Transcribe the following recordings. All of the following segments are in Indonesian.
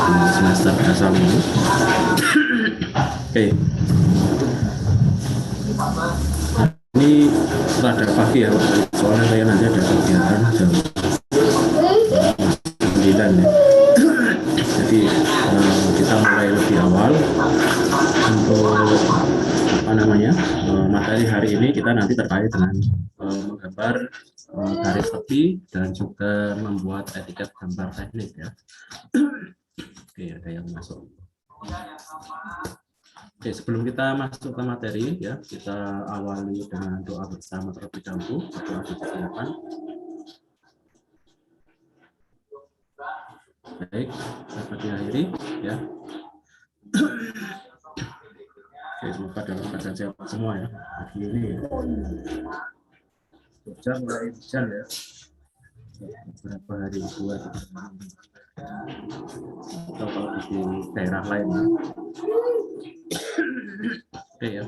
di semester dasar ini. Oke. Ini rada pagi ya, soalnya saya nanti ada kegiatan jam 9 ya. Jadi kita mulai lebih awal untuk materi hari ini. Kita nanti terkait dengan menggambar garis tepi dan juga membuat etiket gambar teknik ya. Oke, ada yang masuk. Oke, sebelum kita masuk ke materi ya, kita awali dengan doa bersama terlebih dahulu. Doa dipersilakan. Baik, dapat diakhiri ya. Oke, semoga dalam keadaan sehat semua ya. Pagi ini ya. Hujan mulai hujan ya. Beberapa hari buat atau kalau di daerah lain. Oke ya.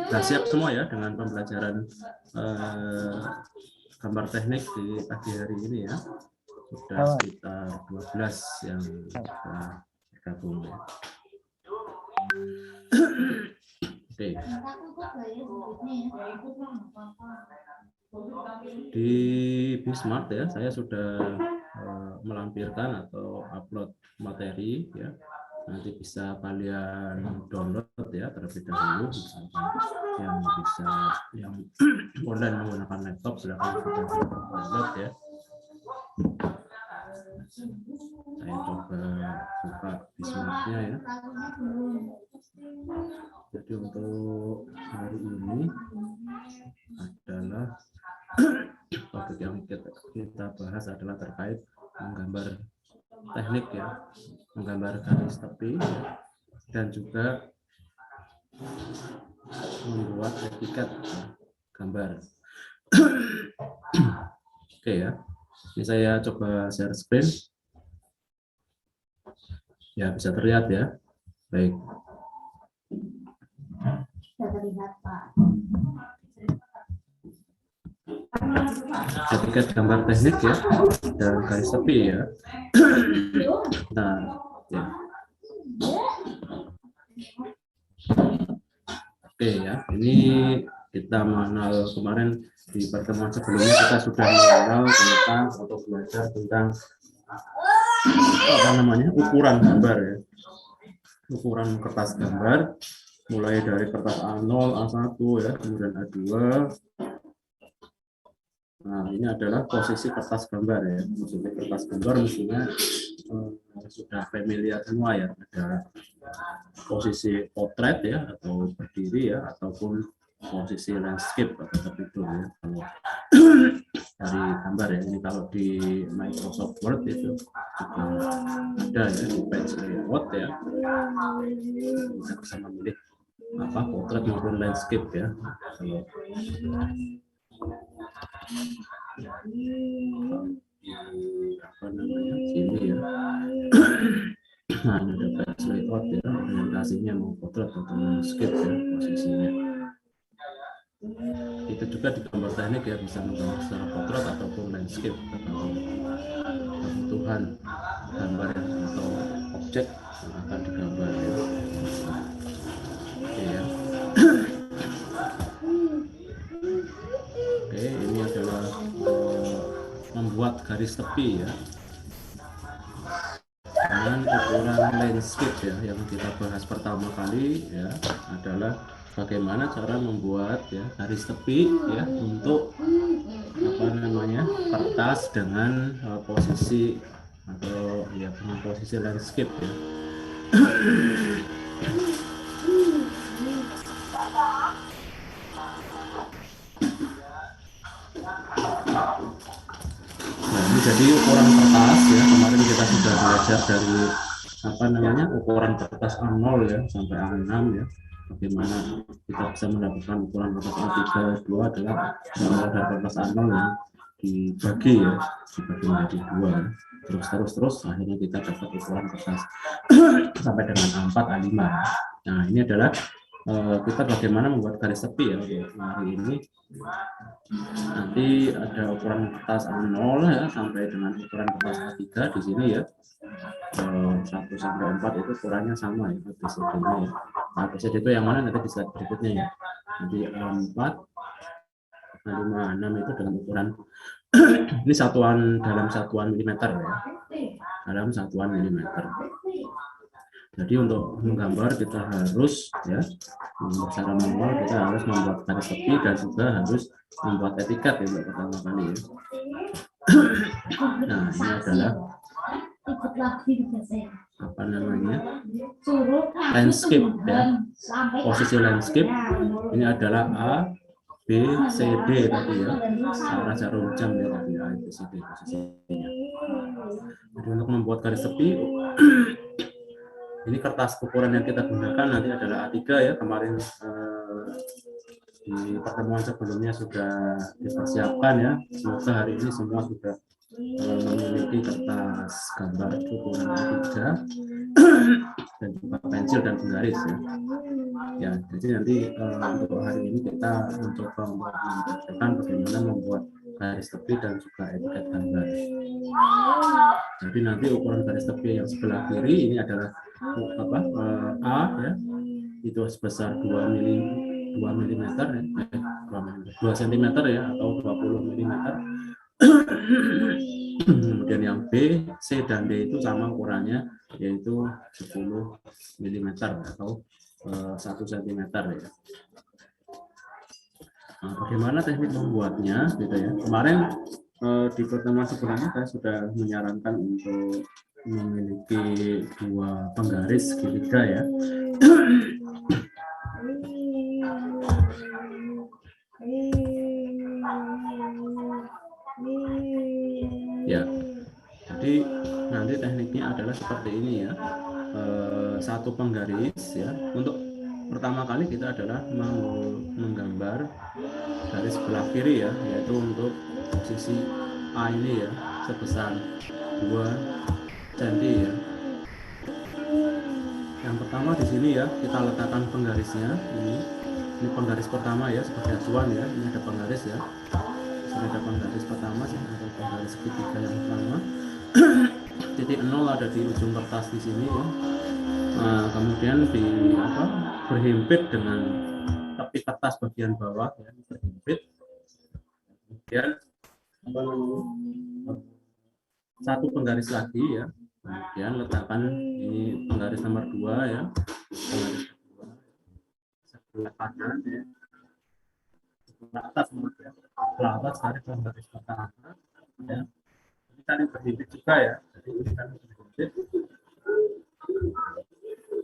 Sudah siap semua ya dengan pembelajaran gambar teknik di pagi hari ini ya. Sudah sekitar 12 yang sudah bergabung ya. Oke. Di Bismart ya, saya sudah melampirkan atau upload materi ya. Nanti bisa kalian download ya terlebih dahulu, misalkan yang online menggunakan laptop silahkan download ya. Saya coba buka Bismartnya ya. Jadi untuk hari ini adalah topik yang kita bahas adalah terkait menggambar teknik ya, menggambar garis tepi ya, dan juga membuat etiket ya, gambar. Oke ya, ini saya coba share screen. Ya, bisa terlihat ya. Baik. Etiket gambar teknik ya, dan garis tepi ya. Nah, ya. Oke ya, ini kita mengenal kemarin di pertemuan sebelumnya kita sudah mengenal tentang atau belajar tentang ukuran gambar ya, ukuran kertas gambar, mulai dari kertas A0, A1 ya, kemudian A2. Nah, ini adalah posisi kertas gambar ya. Posisi kertas gambar mestinya sudah familiar semua ya. Ada posisi potret ya, atau berdiri ya, ataupun posisi landscape atau tertidur ya. Kalau dari gambar ya, ini kalau di Microsoft Word itu juga ada ya di page layout ya. Kita bisa memilih potret maupun landscape ya. Kalau sini ya. Nah, ini ada page layout ya, orientasinya mau potret atau landscape ya posisinya. Itu juga di gambar teknik ya, bisa menggambar secara potret ataupun landscape atau kebutuhan gambar atau objek yang akan digambar ya. Oke ya. Oke, ini adalah membuat garis tepi ya dengan ukuran landscape ya. Yang kita bahas pertama kali ya adalah bagaimana cara membuat ya garis tepi ya untuk kertas dengan posisi atau ya dengan posisi landscape ya. Nah, ini jadi ukuran kertas ya. Kemarin kita sudah belajar dari ukuran kertas A0 ya sampai A6 ya. Bagaimana kita bisa mendapatkan ukuran kertas A3, A2 adalah A0 dan kertas A0 yang dibagi menjadi 2 terus akhirnya kita dapat ukuran kertas sampai dengan A4, A5. Nah, ini adalah kita bagaimana membuat garis tepi ya untuk hari ini. Nanti ada ukuran kertas A0 ya sampai dengan ukuran kertas A3 di sini ya. 1 sampai 4 itu ukurannya sama ya ABCD-nya ya. ABCD itu yang mana nanti di slide berikutnya ya. Nanti A4, A5, A6 itu dengan ukuran ini satuan dalam satuan milimeter ya. Dalam satuan milimeter. Jadi untuk menggambar kita harus ya secara manual kita harus membuat garis tepi dan juga harus membuat etiket ya untuk pertama kali ya. Nah ini adalah apa namanya landscape ya, posisi landscape ini adalah A, B, C, D tadi ya, arah jarum jam ya tadi A, B, C, D posisinya. Jadi untuk membuat garis tepi ini kertas ukuran yang kita gunakan nanti adalah A3 ya. Kemarin di pertemuan sebelumnya sudah dipersiapkan ya. Semoga hari ini semua sudah memiliki kertas gambar ukuran A3 dan juga pensil dan penggaris ya. Ya, jadi nanti untuk hari ini kita mencoba mempraktikkan bagaimana membuat garis tepi dan juga etiket gambar. Jadi nanti ukuran garis tepi yang sebelah kiri ini adalah A ya, itu sebesar 2 mm ya, 2 cm ya atau 20 mm. Kemudian yang B, C dan D itu sama ukurannya yaitu 10 mm atau 1 cm ya. Nah, bagaimana teknik membuatnya gitu ya. Kemarin di pertemuan sebelumnya saya sudah menyarankan untuk memiliki 2 penggaris segitiga ya. Ya, jadi nanti tekniknya adalah seperti ini ya. 1 penggaris ya. Untuk pertama kali kita adalah menggambar garis sebelah kiri ya, yaitu untuk posisi A ini ya sebesar 2 cm ya. Yang pertama di sini ya kita letakkan penggarisnya ini penggaris pertama ya sebagai acuan ya. Ini ada penggaris ya. Sini ada penggaris pertama sih atau penggaris segitiga yang pertama. Titik 0 ada di ujung kertas di sini ya. Nah, kemudian berhimpit dengan tepi kertas bagian bawah ya, berhimpit. Kemudian 1 penggaris lagi ya. Kemudian letakkan ini penggaris nomor 2 ya. Penggaris kedua sebelah kanan ya. Sebelah atas ya. Sebelah atas garis penggaris pertama ya. Ini kan berhimpit juga ya. Jadi ini kan berhimpit.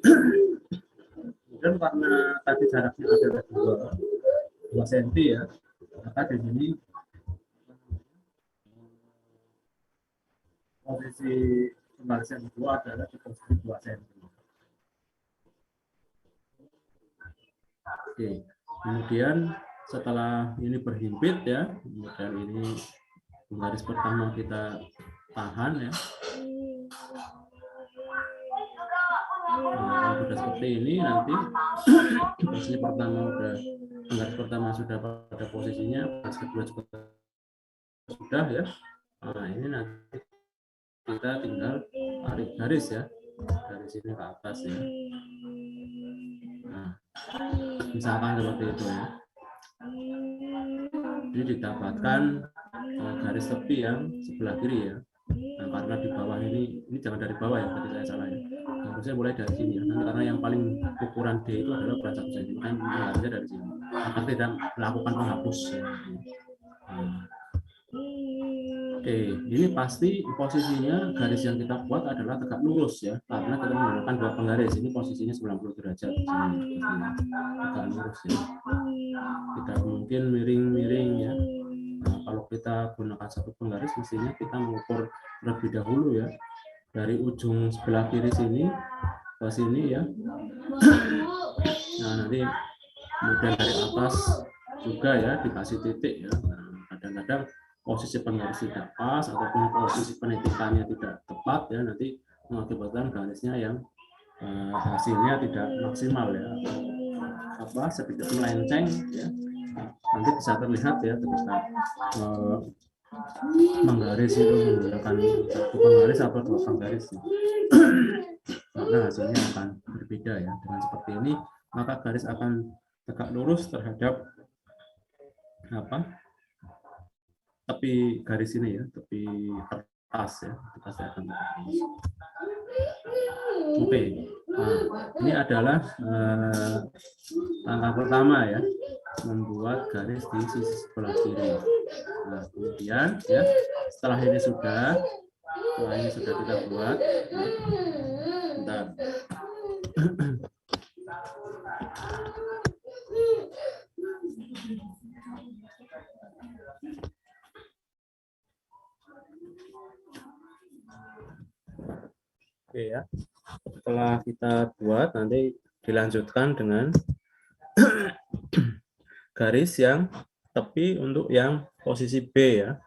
Kemudian karena tadi jaraknya ada 2 cm ya, maka di sini posisi penggaris yang kedua adalah di posisi 2 cm. Oke, kemudian setelah ini berhimpit ya, kemudian ini penggaris pertama kita tahan ya. Nah, kalau sudah seperti ini nanti posisi pertama penggaris pertama sudah pada posisinya, penggaris kedua juga sudah ya. Nah ini nanti kita tinggal tarik garis ya dari sini ke atas ya. Nah misalkan seperti itu ya. Jadi didapatkan garis tepi yang sebelah kiri ya. Nah, karena di bawah ini jangan dari bawah ya, tadi saya salah ya. Harusnya mulai dari sini ya. Nah, karena yang paling ukuran D itu adalah ukuran 1 cm, kan harusnya dari sini. Agar tidak melakukan penghapus ya. Oke, ini pasti posisinya garis yang kita buat adalah tegak lurus ya, karena kita menggunakan 2 penggaris. Ini posisinya 90 derajat di sini, tegak lurus ya. Tidak mungkin miring-miring ya. Nah, kalau kita gunakan 1 penggaris, mestinya kita mengukur terlebih dahulu ya, dari ujung sebelah kiri sini ke sini ya. Nah, nanti kemudian dari atas juga ya dikasih titik ya. Nah, kadang-kadang posisi penggaris tidak pas ataupun posisi penitikannya tidak tepat ya, nanti mengakibatkan garisnya yang hasilnya tidak maksimal ya, sedikit melenceng ya, nanti bisa terlihat ya ketika menggaris itu menggunakan satu penggaris atau dua penggaris ya. Karena hasilnya akan berbeda ya. Dengan seperti ini maka garis akan tegak lurus terhadap tepi garis ini ya, tepi kertas ya, kertasnya akan tegak lurus. Oke, nah, ini adalah langkah pertama ya, membuat garis di sisi sebelah kiri. Nah, kemudian ya, setelah ini sudah kita buat. Bentar. Oke ya, setelah kita buat nanti dilanjutkan dengan garis yang tepi untuk yang posisi B ya,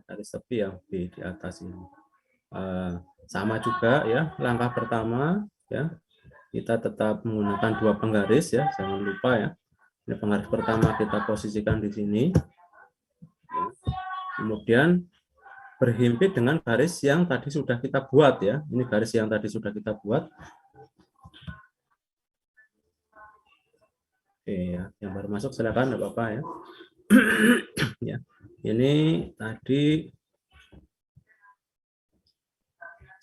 garis tepi yang B di atas ini. Sama juga ya, langkah pertama ya, kita tetap menggunakan dua penggaris ya, jangan lupa ya. Ini penggaris pertama kita posisikan di sini, kemudian berhimpit dengan garis yang tadi sudah kita buat ya. Ini garis yang tadi sudah kita buat. Oke ya, yang baru masuk silakan, enggak apa-apa ya. Ya. Ini tadi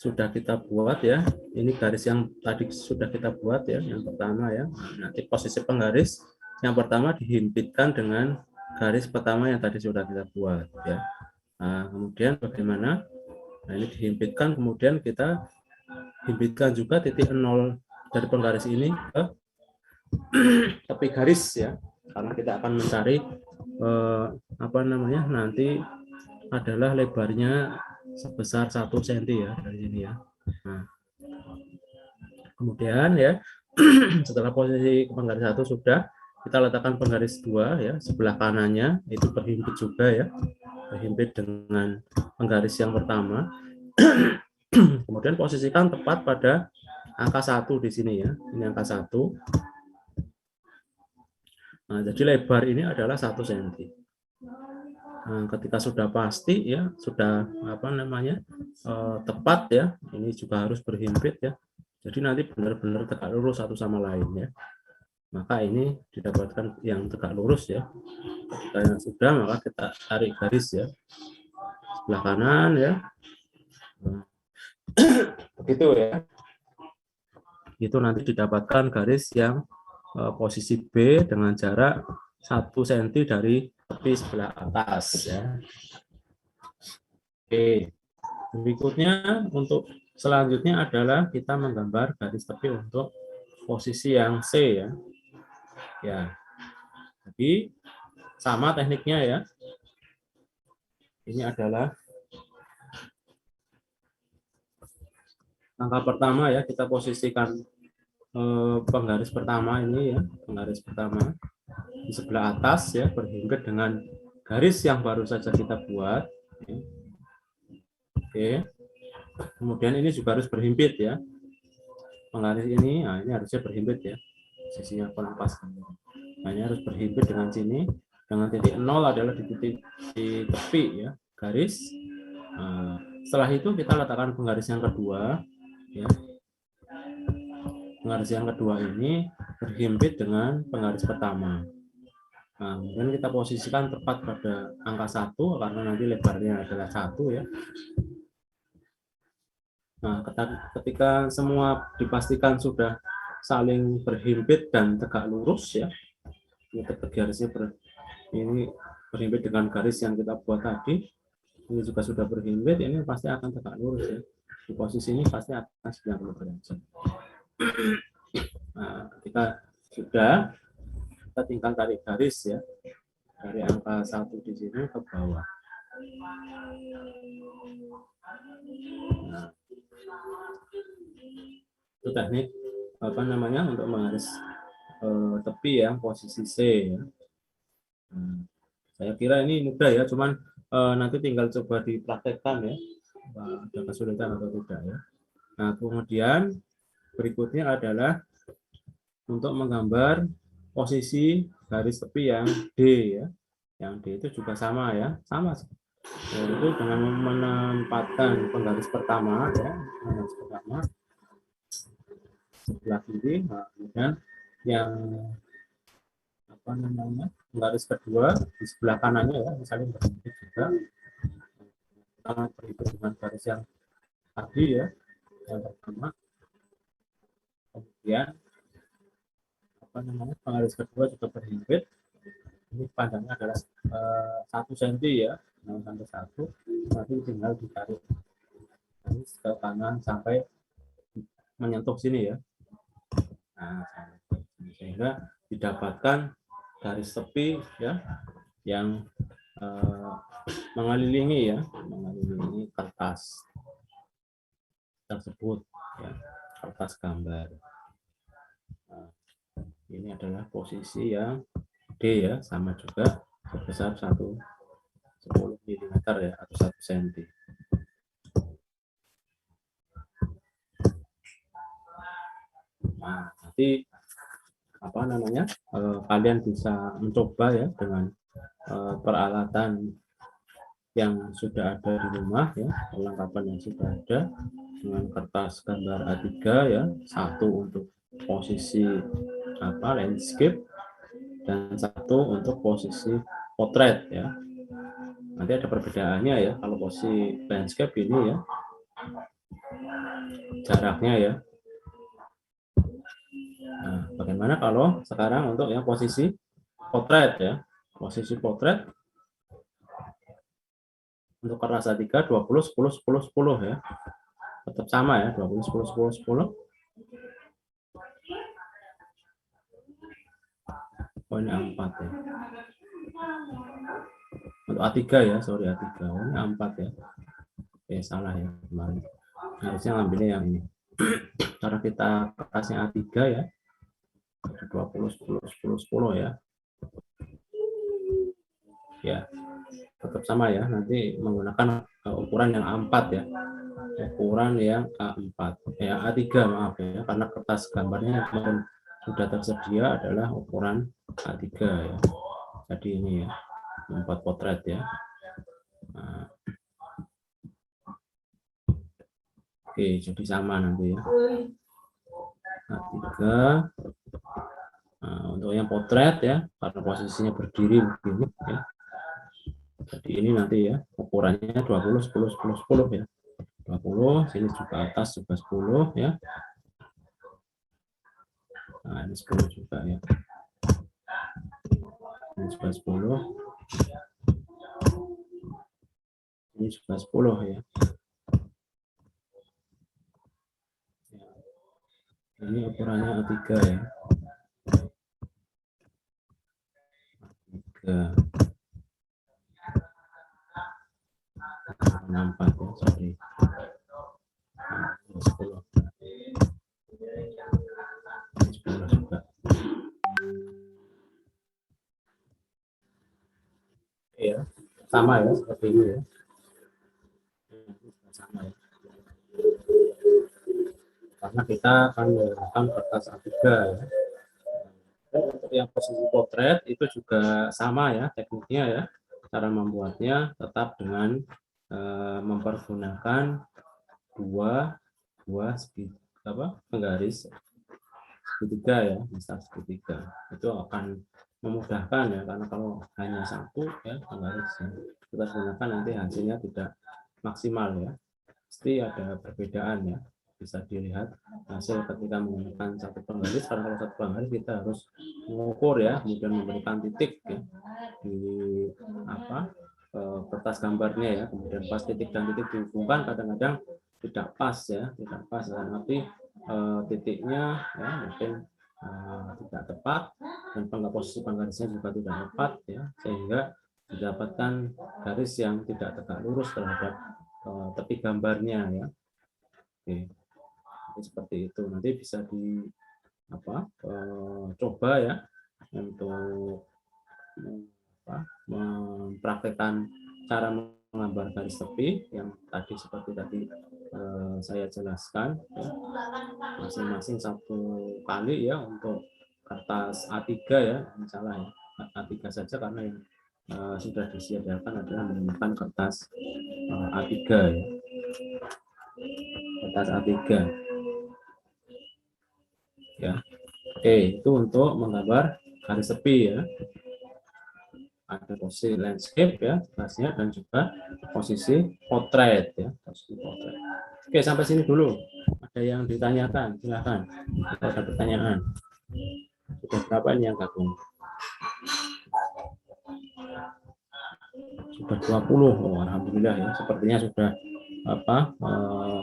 sudah kita buat ya. Ini garis yang tadi sudah kita buat ya, yang pertama ya. Nanti posisi penggaris yang pertama dihimpitkan dengan garis pertama yang tadi sudah kita buat ya. Nah, kemudian bagaimana? Nah, ini dihimpitkan, kemudian kita himpitkan juga titik 0 dari penggaris ini ke tepi garis ya, karena kita akan mencari nanti adalah lebarnya sebesar 1 cm ya dari sini ya. Nah, kemudian ya setelah posisi penggaris 1 sudah, kita letakkan penggaris 2 ya, sebelah kanannya itu berhimpit juga ya, berhimpit dengan penggaris yang pertama. Kemudian posisikan tepat pada angka 1 di sini ya. Ini angka 1. Nah, jadi lebar ini adalah 1 cm. Nah, ketika sudah pasti ya, sudah tepat ya, ini juga harus berhimpit ya. Jadi nanti benar-benar tegak lurus satu sama lain ya. Maka ini didapatkan yang tegak lurus ya. Ketika sudah, maka kita tarik garis ya, sebelah kanan ya. Begitu ya. Itu nanti didapatkan garis yang posisi B dengan jarak 1 cm dari tepi sebelah atas ya. Oke. Berikutnya untuk selanjutnya adalah kita menggambar garis tepi untuk posisi yang C ya. Ya. Jadi sama tekniknya ya. Ini adalah langkah pertama ya, kita posisikan penggaris pertama ini ya, penggaris pertama di sebelah atas ya, berhimpit dengan garis yang baru saja kita buat. Oke. Kemudian ini juga harus berhimpit ya. Penggaris ini, nah ini harusnya berhimpit ya. Sisinya pas. Nah, ini harus berhimpit dengan sini. Dengan titik 0 adalah di titik di tepi ya, garis. Nah, setelah itu kita letakkan penggaris yang kedua ya. Penggaris yang kedua ini berhimpit dengan penggaris pertama. Nah, kemudian kita posisikan tepat pada angka 1 karena nanti lebarnya adalah 1 ya. Nah, ketika semua dipastikan sudah saling berhimpit dan tegak lurus ya. Ini garisnya ini berhimpit dengan garis yang kita buat tadi. Ini juga sudah berhimpit, ini pasti akan tegak lurus ya. Di posisi ini pasti akan 90 derajat. Nah, ketika sudah, kita tinggal tarik garis ya, dari angka 1 di sini ke bawah. Nah, itu teknik untuk menggaris tepi yang posisi C ya. Nah, saya kira ini mudah ya, cuman nanti tinggal coba dipraktekkan ya, ada kesulitan atau tidak ya. Nah, kemudian berikutnya adalah untuk menggambar posisi garis tepi yang D ya. Yang D itu juga sama ya, sama. Yaitu dengan menempatkan penggaris pertama ya, penggaris pertama sebelah kiri, nah, kemudian yang apa namanya penggaris kedua di sebelah kanannya ya, misalnya berhenti juga kita berhitung dengan garis yang tadi ya, yang pertama, kemudian apa namanya penggaris kedua juga berhimpit, ini panjangnya adalah 1 cm ya, sampai 1, nanti tinggal ditarik garis ke kanan sampai menyentuh sini ya. Nah, sehingga didapatkan garis tepi ya yang mengelilingi kertas tersebut ya, kertas gambar. Nah, ini adalah posisi yang D ya, sama juga sebesar 10 mm ya, atau 1 cm. Nah, nanti apa namanya kalian bisa mencoba ya dengan peralatan yang sudah ada di rumah ya, perlengkapan yang sudah ada dengan kertas gambar A3 ya, 1 untuk posisi landscape dan 1 untuk posisi potret ya. Nanti ada perbedaannya ya, kalau posisi landscape ini ya jaraknya ya. Nah, bagaimana kalau sekarang untuk yang posisi potret ya, posisi potret untuk kertas A3 20 10 10 10 ya, tetap sama ya, 20 10 10 10. Oh, ini A4 ya. Untuk A3 ya, sorry A3. Oh, ini A4 ya. Oke, salah ya kemarin. Harusnya ngambilnya yang ini. Cara kita kertasnya A3 ya. 20 10 10 10 ya. Ya. Tetap sama ya. Nanti menggunakan ukuran yang A4 ya. Ukuran yang A4. Ya, A3 maaf ya, karena kertas gambarnya yang sudah tersedia adalah ukuran A3 ya. Jadi ini ya, 4 potret ya. Nah. Oke, jadi sama nanti ya. A3. Nah, untuk yang potret ya, karena posisinya berdiri begini ya. Jadi ini nanti ya, ukurannya 20 10 10 10 ya. 20, sini juga atas juga 10 ya. Nah, ini 10 juga ya. Ini juga 10. Ini juga 10 ya. Ini ukurannya A3 ya. A3. 64 ya, sorry. 10. 10 juga. Ya, sama ya, seperti ini ya. Sama ya. Karena kita akan menggunakan kertas A3 ya. Dan untuk yang posisi potret itu juga sama ya tekniknya ya. Cara membuatnya tetap dengan mempergunakan dua penggaris segitiga ya, misal segitiga. Itu akan memudahkan ya, karena kalau hanya 1 ya penggaris yang kita gunakan nanti hasilnya tidak maksimal ya. Pasti ada perbedaan ya. Bisa dilihat hasil ketika menggunakan 1 penggaris, karena kalau 1 penggaris kita harus mengukur ya, kemudian memberikan titik ya di kertas gambarnya ya, kemudian pas titik dan titik dihubungkan kadang-kadang tidak pas ya, tidak pas ya. Nanti titiknya ya mungkin tidak tepat, dan posisi penggarisnya juga tidak tepat ya, sehingga didapatkan garis yang tidak tegak lurus terhadap tepi gambarnya ya. Oke. Jadi seperti itu, nanti bisa coba ya untuk mempraktekkan cara menggambar garis tepi yang tadi seperti tadi saya jelaskan ya. Masing-masing 1 kali ya untuk kertas A3 ya, salah ya, A3 saja karena yang sudah disediakan adalah menggunakan kertas A3 ya, kertas A3 ya. Oke, itu untuk menggambar garis tepi ya. Ada posisi landscape ya, kelasnya, dan juga posisi potret ya, posisi potret. Oke, sampai sini dulu. Ada yang ditanyakan, silakan. Kalau ada pertanyaan. Sudah berapa ini yang gabung? Sudah 20. Oh, alhamdulillah ya. Sepertinya sudah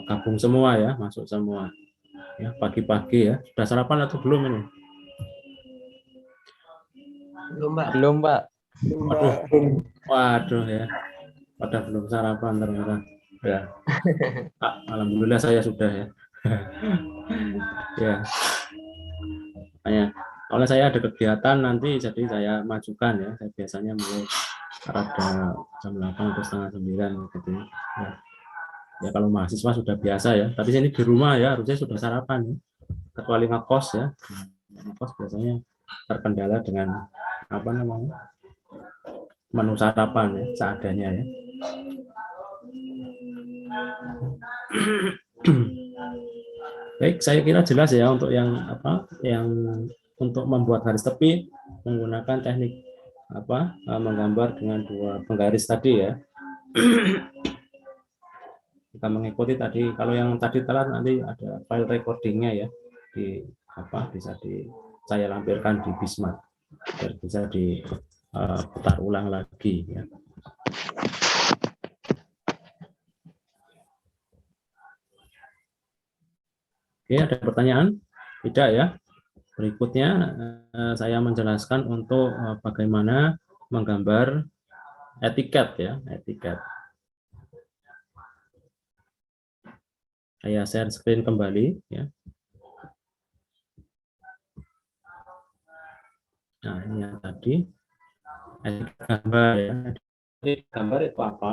gabung semua ya, masuk semua. Ya, pagi-pagi ya. Sudah sarapan atau belum ini? Belum, Pak. Belum, Pak. Waduh ya. Pada belum sarapan ternyata. Ya. Alhamdulillah saya sudah ya. Ya. Makanya kalau saya ada kegiatan nanti jadi saya majukan ya. Saya biasanya mulai pada jam 8 atau setengah 9 gitu ya. Ya kalau mahasiswa sudah biasa ya. Tapi sini di rumah ya harusnya sudah sarapan ya. Kecuali ngekos ya. Ngekos biasanya terkendala dengan apa namanya? Menu sarapan ya, seadanya ya. Baik, saya kira jelas ya untuk yang untuk membuat garis tepi menggunakan teknik menggambar dengan dua penggaris tadi ya. Kita mengikuti tadi, kalau yang tadi telat nanti ada file recordingnya ya, bisa saya lampirkan di Bismart biar bisa diputar ulang lagi ya. Oke, ada pertanyaan? Tidak ya? Berikutnya saya menjelaskan untuk bagaimana menggambar etiket ya, etiket. Saya share screen kembali ya. Nah, ini yang tadi etiket gambar ya. Gambar itu apa?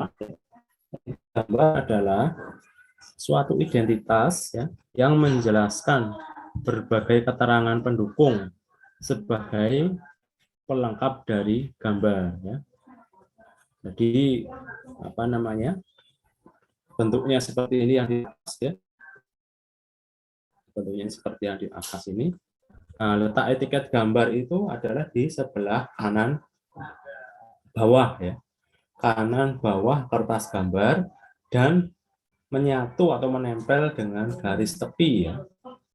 Gambar adalah suatu identitas ya yang menjelaskan berbagai keterangan pendukung sebagai pelengkap dari gambar ya. Jadi apa namanya? Bentuknya seperti ini yang di atas ya. Bentuknya seperti yang di atas ini. Nah, letak etiket gambar itu adalah di sebelah kanan bawah ya. Kanan bawah kertas gambar dan menyatu atau menempel dengan garis tepi ya.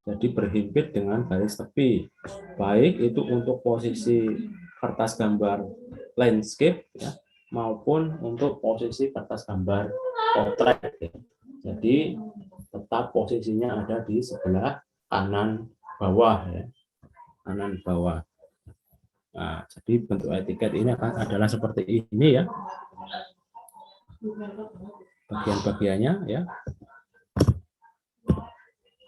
Jadi berhimpit dengan garis tepi. Baik itu untuk posisi kertas gambar landscape ya, maupun untuk posisi kertas gambar potret ya. Jadi tetap posisinya ada di sebelah kanan bawah ya. Kanan bawah. Nah, jadi bentuk etiket ini adalah seperti ini ya. Bagian-bagiannya ya.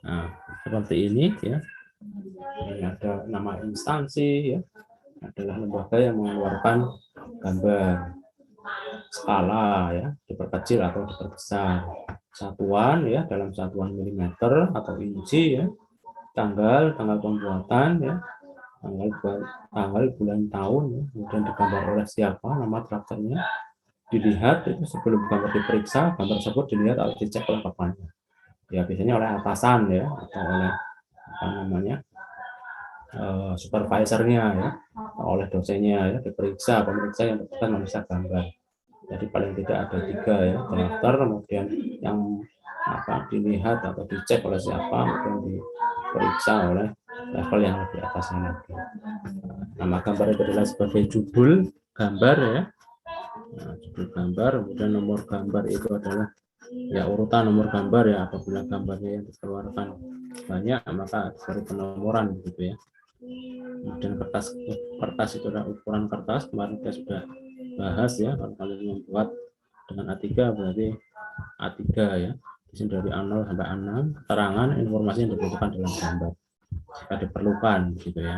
Nah, seperti ini ya. Ini ada nama instansi ya. Adalah lembaga yang mengeluarkan gambar. Skala ya, diperkecil atau diperbesar. Satuan ya, dalam satuan milimeter atau inci ya. Tanggal pembuatan ya. Tanggal, bulan, tahun ya. Kemudian digambar oleh siapa, nama traktornya. Dilihat itu sebelum gambar diperiksa, gambar tersebut dilihat atau dicek kelengkapannya. Ya biasanya oleh atasan ya atau oleh apa namanya supervisornya ya, oleh dosennya ya, diperiksa pemeriksa yang berkenan memeriksa gambar. Jadi paling tidak ada 3 ya, drafter, kemudian yang dilihat atau dicek oleh siapa, kemudian diperiksa oleh level yang lebih atasnya lagi. Nama gambar itu adalah sebagai judul gambar ya. Nah, judul gambar, kemudian nomor gambar itu adalah ya urutan nomor gambar ya, apabila gambarnya yang dikeluarkan banyak maka dari penomoran gitu ya. Kemudian kertas itu adalah ukuran kertas, kemarin kita sudah bahas ya, kalau kalian membuat dengan A3 berarti A3 ya. Di sini dari A0 sampai A6 keterangan informasi yang dibutuhkan dalam gambar jika diperlukan gitu ya.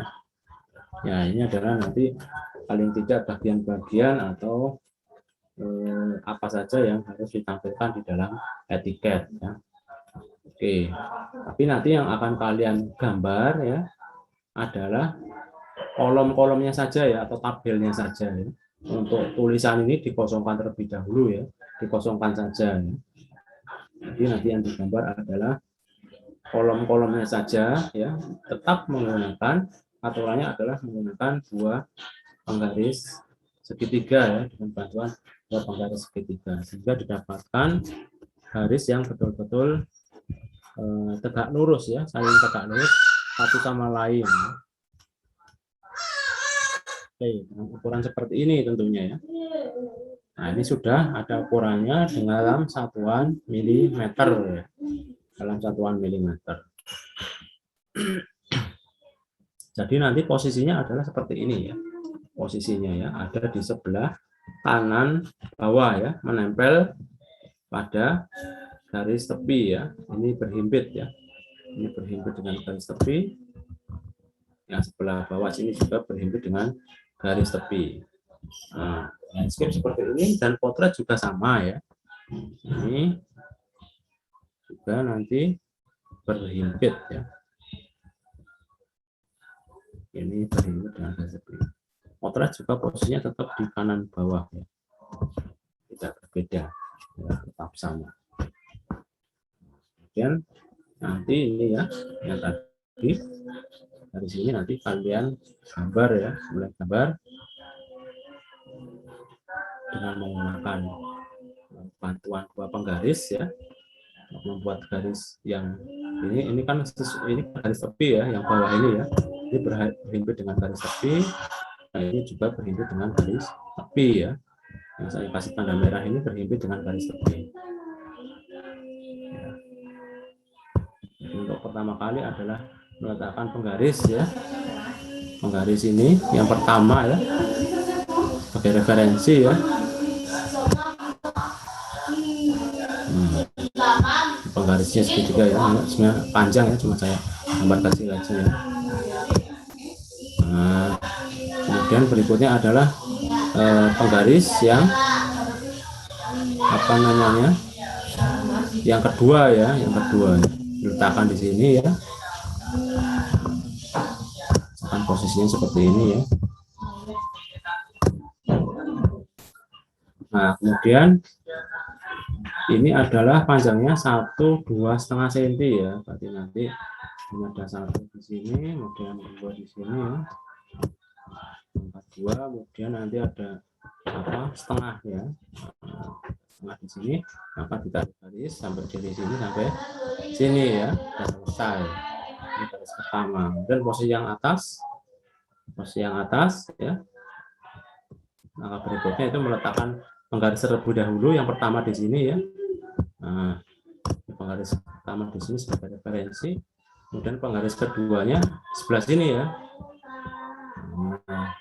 Ya ini adalah nanti paling tidak bagian-bagian atau apa saja yang harus ditampilkan di dalam etiket ya. Oke, tapi nanti yang akan kalian gambar ya adalah kolom-kolomnya saja ya, atau tabelnya saja ya. Untuk tulisan ini dikosongkan terlebih dahulu ya, dikosongkan saja ya. Jadi nanti yang digambar adalah kolom-kolomnya saja ya, tetap menggunakan aturannya adalah menggunakan dua penggaris segitiga ya, dengan bantuan dua penggaris segitiga, sehingga didapatkan garis yang betul-betul tegak lurus ya, saling tegak lurus satu sama lain. Oke, dengan ukuran seperti ini tentunya ya. Nah, ini sudah ada ukurannya dalam satuan milimeter ya. Dalam satuan milimeter. Jadi nanti posisinya adalah seperti ini ya. Posisinya ya, ada di sebelah kanan bawah ya, menempel pada garis tepi ya. Ini berhimpit ya. Ini berhimpit dengan garis tepi. Yang sebelah bawah sini juga berhimpit dengan garis tepi. Nah, landscape seperti ini, dan potret juga sama ya. Ini juga nanti berhimpit ya. Ini berhimpit dengan garis tepi. Potret juga posisinya tetap di kanan bawah ya. Tidak berbeda ya, tetap sama. Kemudian nanti ini ya, yang tadi dari sini nanti kalian gambar ya, mulai gambar dengan menggunakan bantuan dua penggaris ya, membuat garis yang ini kan ini garis tepi ya, yang bawah ini ya, ini berhimpit dengan garis tepi. Nah, ini juga berhimpit dengan garis tepi ya, yang saya kasih tanda merah ini berhimpit dengan garis tepi ya. Jadi untuk pertama kali adalah meletakkan penggaris ya, penggaris ini yang pertama ya, sebagai referensi ya. Penggarisnya segitiga ya, sebenarnya panjang ya, cuma saya gambar kecil aja ya. Nah, kemudian berikutnya adalah penggaris yang apa namanya, yang kedua ya, yang kedua ya. Diletakkan di sini ya. Akan posisinya seperti ini ya. Nah, kemudian ini adalah panjangnya 1,2,5 cm ya. Berarti nanti ini ada satu di sini, kemudian dua di sini ya. 2, kemudian nanti ada apa setengah ya. Setengah di sini, maka ditarik garis sampai dari sini sampai sini ya. Dan selesai. Ini garis pertama. Dan posisi yang atas ya. Maka berikutnya itu meletakkan penggaris terlebih dahulu, yang pertama di sini ya. Nah, penggaris pertama di sini sebagai referensi, kemudian penggaris keduanya sebelah sini ya. Nah,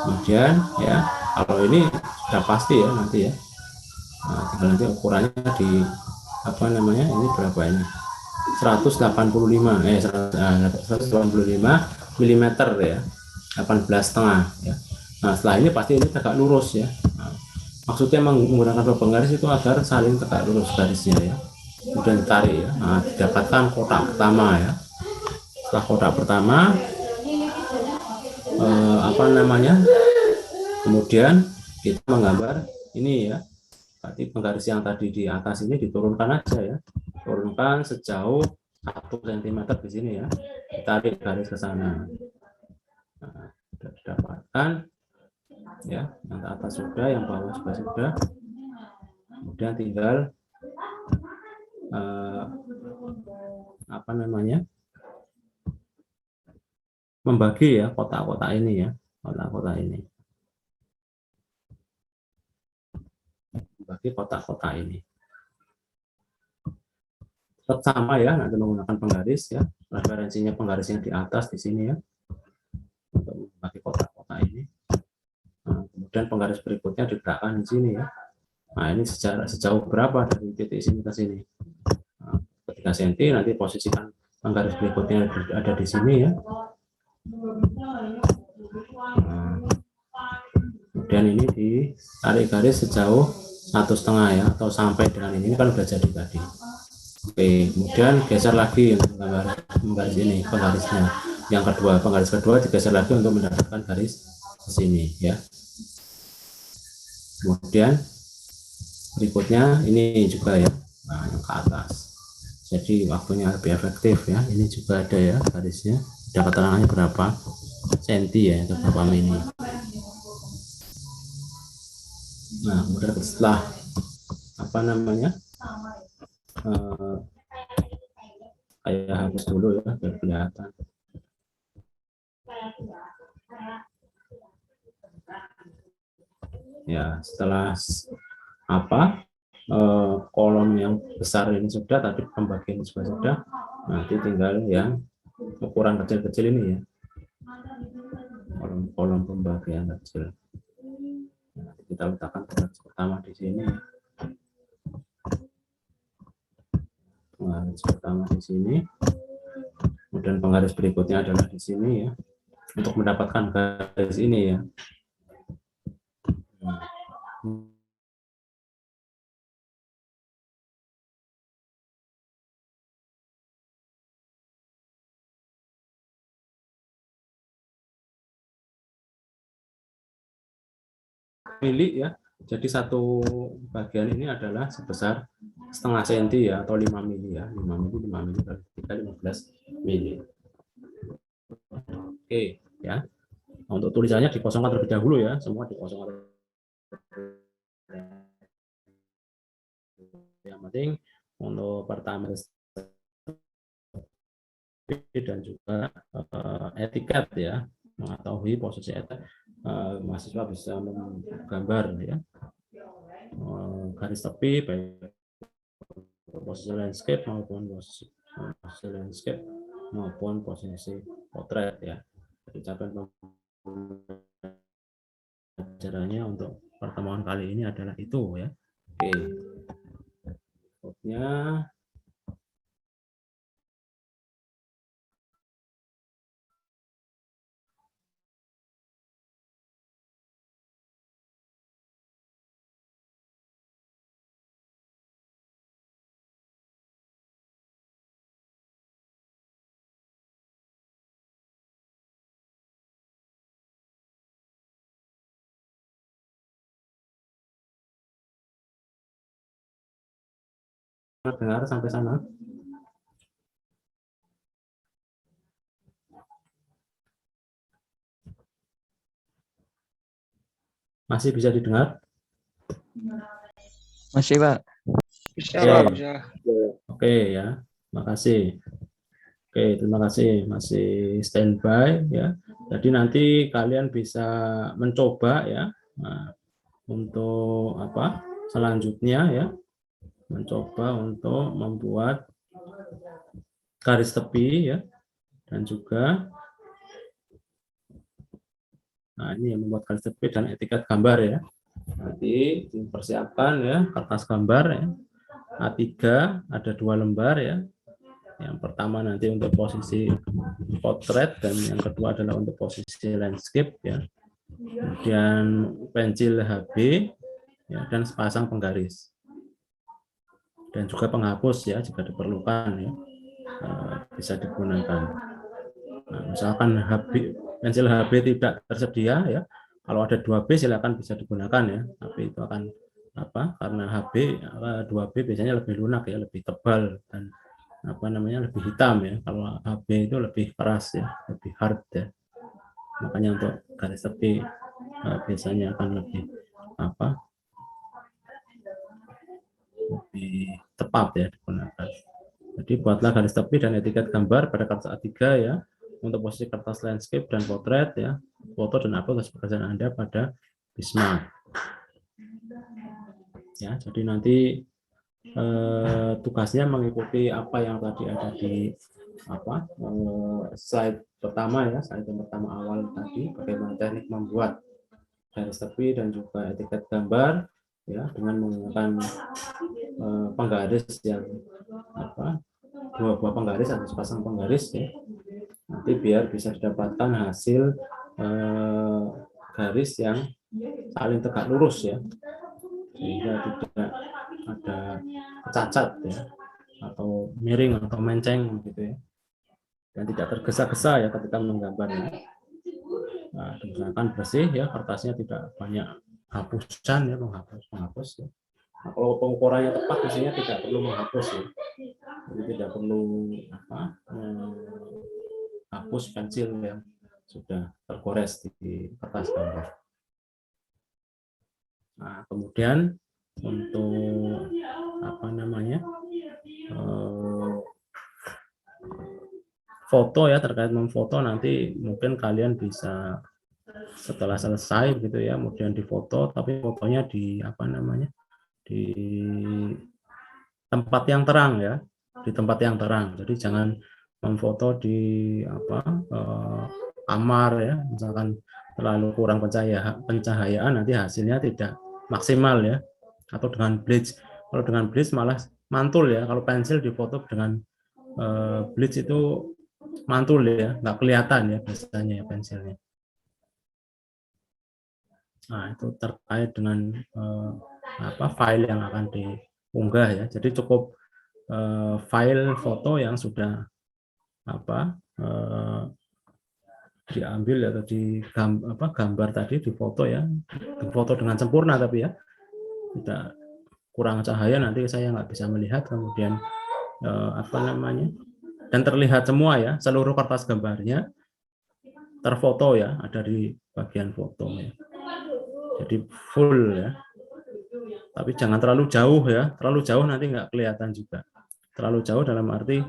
kemudian ya, kalau ini sudah pasti ya nanti ya. Nah, tinggal nanti ukurannya di apa namanya, ini berapa ini? 185 mm ya, 18,5 ya. Nah, setelah ini pasti ini tegak lurus ya. Nah, maksudnya menggunakan dua penggaris itu agar saling tegak lurus garisnya ya. Kemudian ditarik ya. Nah, didapatkan kotak pertama ya. Setelah kotak pertama apa namanya, kemudian kita menggambar ini ya. Berarti penggaris yang tadi di atas ini diturunkan aja ya. Turunkan sejauh 1 cm di sini ya. Ditarik garis ke sana. Nah, sudah didapatkan ya, yang atas sudah, yang bawah juga sudah. Kemudian tinggal apa namanya, membagi ya kotak-kotak ini ya, kotak-kotak ini, membagi kotak-kotak ini. Tetap sama ya, nanti menggunakan penggaris ya, referensinya penggaris yang di atas di sini ya, untuk membagi kotak-kotak ini. Nah, kemudian penggaris berikutnya diletakkan di sini ya. Nah, ini sejauh berapa dari titik sini ke sini? Nah, 3 cm, nanti posisikan penggaris berikutnya ada di sini ya. Nah, kemudian ini ditarik garis sejauh 1,5 ya, atau sampai dengan ini kan udah jadi tadi. Oke, kemudian geser lagi untuk penggaris ini, penggarisnya. Yang kedua, penggaris kedua digeser lagi untuk mendapatkan garis di sini ya. Kemudian berikutnya ini juga ya, nah, yang ke atas. Jadi waktunya lebih efektif ya. Ini juga ada ya garisnya. Ada keterangannya berapa senti ya, atau berapa mili. Nah, kemudian setelah apa namanya, saya hapus dulu ya biar kelihatan. Ya, setelah apa kolom yang besar ini sudah, tadi pembagian juga sudah, nanti tinggal yang ukuran kecil-kecil ini ya, kolom-kolom pembagian kecil. Nanti kita letakkan penggaris pertama di sini, penggaris pertama di sini, kemudian penggaris berikutnya adalah di sini ya, untuk mendapatkan garis ini ya. Mili ya, jadi satu bagian ini adalah sebesar setengah senti ya, atau 5 mili ya, 5 mili kali 3, 15 mili. Oke ya, untuk tulisannya dikosongkan terlebih dahulu ya, semua dikosongkan. Yang penting untuk pertama dan juga etiket ya, mengetahui posisi etiket, mahasiswa bisa menggambar ya, garis tepi baik posisi landscape maupun posisi landscape maupun posisi potret ya. Jadi capaian pembelajarannya untuk pertemuan kali ini adalah itu ya. Oke. Berikutnya dengar sampai sana? Masih bisa didengar? Masih, Pak. Bisa, Oke. Pak, bisa. Oke ya, makasih. Oke, terima kasih masih standby ya. Jadi nanti kalian bisa mencoba ya, nah, untuk apa selanjutnya ya, mencoba untuk membuat garis tepi ya, dan juga nah ini yang membuat garis tepi dan etiket gambar ya. Nanti dipersiapkan ya kertas gambar ya, A3 ada 2 lembar ya. Yang pertama nanti untuk posisi potret dan yang kedua adalah untuk posisi landscape ya. Kemudian pensil HB ya, dan sepasang penggaris dan juga penghapus ya jika diperlukan ya, bisa digunakan. Nah, misalkan pensil HB tidak tersedia ya, kalau ada 2B silakan bisa digunakan ya, tapi itu akan apa, karena HB 2B biasanya lebih lunak ya, lebih tebal dan apa namanya lebih hitam ya, kalau HB itu lebih keras ya, lebih hard ya, makanya untuk garis tepi biasanya akan lebih apa, lebih tepat ya digunakan. Jadi buatlah garis tepi dan etiket gambar pada kertas A3 ya, untuk posisi kertas landscape dan potret ya, foto dan upload hasil pekerjaan Anda pada Bisma. Ya, jadi nanti tugasnya mengikuti apa yang tadi ada di apa slide pertama ya, slide yang pertama awal tadi, bagaimana teknik membuat garis tepi dan juga etiket gambar ya, dengan menggunakan penggaris yang apa, 2 buah penggaris atau sepasang penggaris ya, nanti biar bisa didapatkan hasil garis yang saling tegak lurus ya, sehingga tidak ada cacat ya. atau miring atau menceng gitu ya, dan tidak tergesa-gesa ya ketika menggambarnya. Nah, misalkan bersih ya, kertasnya tidak banyak hapusan ya, menghapus ya. Nah, kalau pengukurannya tepat biasanya tidak perlu menghapus ya, jadi tidak perlu menghapus pensil yang sudah tergores di kertas gambar. Nah, kemudian untuk foto ya, terkait memfoto nanti mungkin kalian bisa setelah selesai gitu ya, kemudian difoto, tapi fotonya di di tempat yang terang ya, di tempat yang terang. Jadi jangan memfoto di kamar ya, misalkan terlalu kurang pencahayaan nanti hasilnya tidak maksimal ya, atau dengan bleach. Kalau dengan bleach malah mantul ya, kalau pensil difoto dengan bleach itu mantul ya, nggak kelihatan ya biasanya ya pensilnya. Nah, itu terkait dengan file yang akan diunggah ya. Jadi cukup file foto yang sudah diambil atau gambar tadi, difoto ya, difoto dengan sempurna, tapi ya tidak kurang cahaya nanti saya nggak bisa melihat, kemudian dan terlihat semua ya, seluruh kertas gambarnya terfoto ya, ada di bagian foto ya. Jadi full ya, tapi jangan terlalu jauh ya, terlalu jauh nanti nggak kelihatan juga. Terlalu jauh dalam arti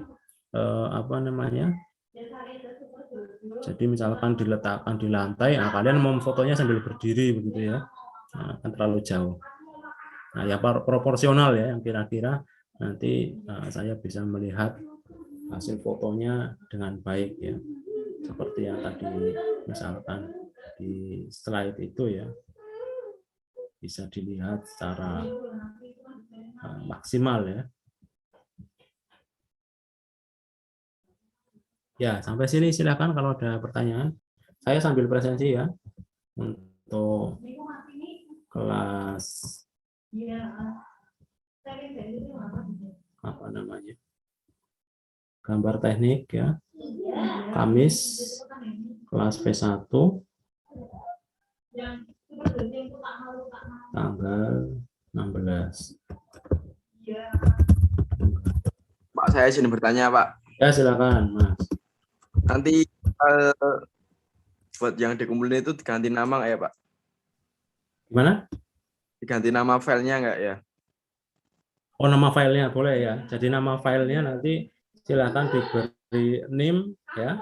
jadi misalkan diletakkan di lantai, nah kalian mau fotonya sambil berdiri begitu ya, nah, kan terlalu jauh. Nah, ya proporsional ya, yang kira-kira nanti saya bisa melihat hasil fotonya dengan baik ya, seperti yang tadi misalkan di slide itu ya, bisa dilihat secara maksimal ya. Ya, sampai sini silakan kalau ada pertanyaan. Saya sambil presensi ya untuk kelas gambar teknik ya, Kamis, kelas P1, tanggal 16. Pak, saya izin bertanya, Pak. Ya, silakan, Mas. Nanti buat yang dikumpulin itu diganti nama nggak ya, Pak? Gimana? Diganti nama filenya nggak ya? Oh, nama filenya boleh ya. Jadi nama filenya nanti silakan diberi name ya,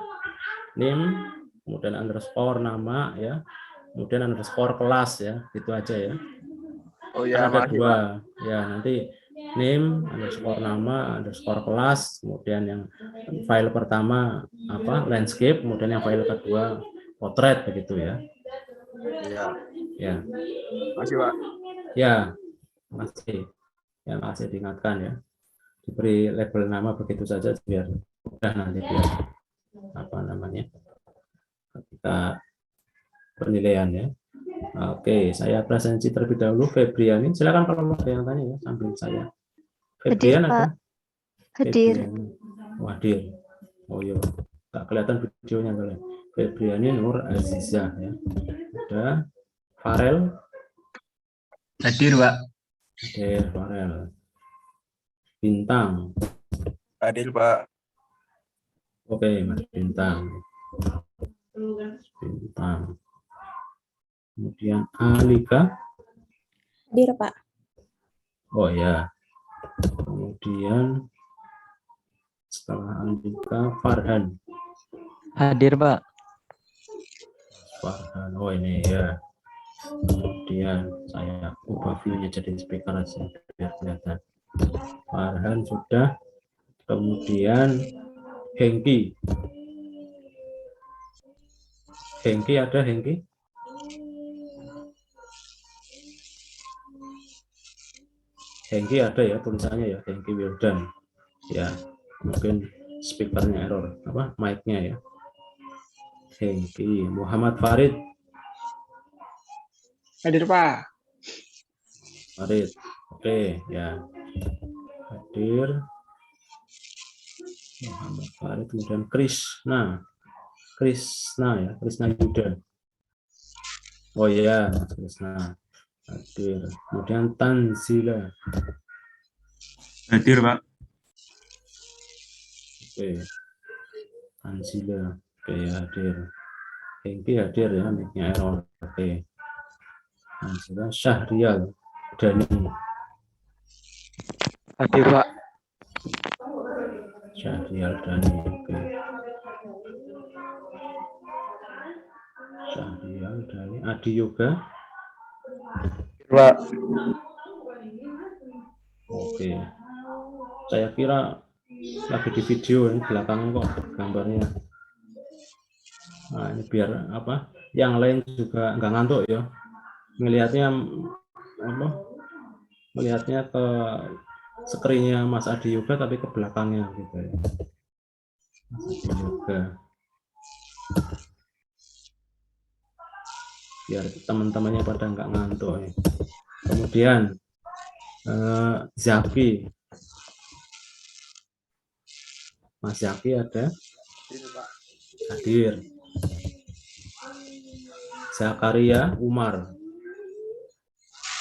name, kemudian underscore nama ya, kemudian underscore kelas ya, gitu aja ya. Oh ya, Kan ada makasih, dua Pak. ya, nanti name underscore nama underscore kelas, kemudian yang file pertama landscape, kemudian yang file kedua potret begitu ya. Iya. Ya. Makasih, Pak. Ya, masih. Ya, masih diingatkan ya. Diberi label nama begitu saja biar mudah nanti biar ketika penilaian ya. Oke, saya presensi terlebih dahulu. Febriani, silakan kalau ada yang tanya ya sambil saya. Febrian ada? Hadir. Hadir. Oh iya, nggak kelihatan videonya soalnya. Febriani Nur Azizah ya. Ada Farel. Hadir, Pak. Hadir Farel. Bintang. Hadir, Pak. Oke, Mas Bintang. Bintang. Kemudian Alika. Hadir, Pak. Oh ya. Kemudian setelah Alika, Farhan. Hadir, Pak. Farhan. Oh ini ya. Kemudian saya ubah view-nya jadi speaker aja biar kelihatan. Farhan sudah. Kemudian Hengki. Hengki ada Hengki? Hengki ada ya tulisannya ya, Hengki Wildan. Ya, mungkin speakernya error, mic-nya ya. Hengki. Muhammad Farid. Hadir, Pak. Farid. Oke, ya. Hadir. Muhammad Farid, kemudian Krishna ya, Krishna Yuda. Oh ya, Mas Krishna hadir. Kemudian Tanzila. Hadir, Pak. Oke, Tanzila. Oke, hadir. Hengki hadir ya, mic-nya error. Oke. Tanzila. Syahrial Dani. Hadir, Pak. Syahrial Dani. Oke. Syahrial Dani. Adi Yoga. Pak. Oke. Saya kira lagi di video ini belakangnya kok gambarnya. Nah, ini biar apa? Yang lain juga nggak ngantuk ya. Melihatnya apa? Melihatnya ke screen-nya Mas Adi Yoga tapi ke belakangnya gitu ya. Mas Adi Yoga. Biar teman-temannya pada nggak ngantuk ya. Kemudian Zaki. Mas Zaki ada? Hadir. Zakaria Umar.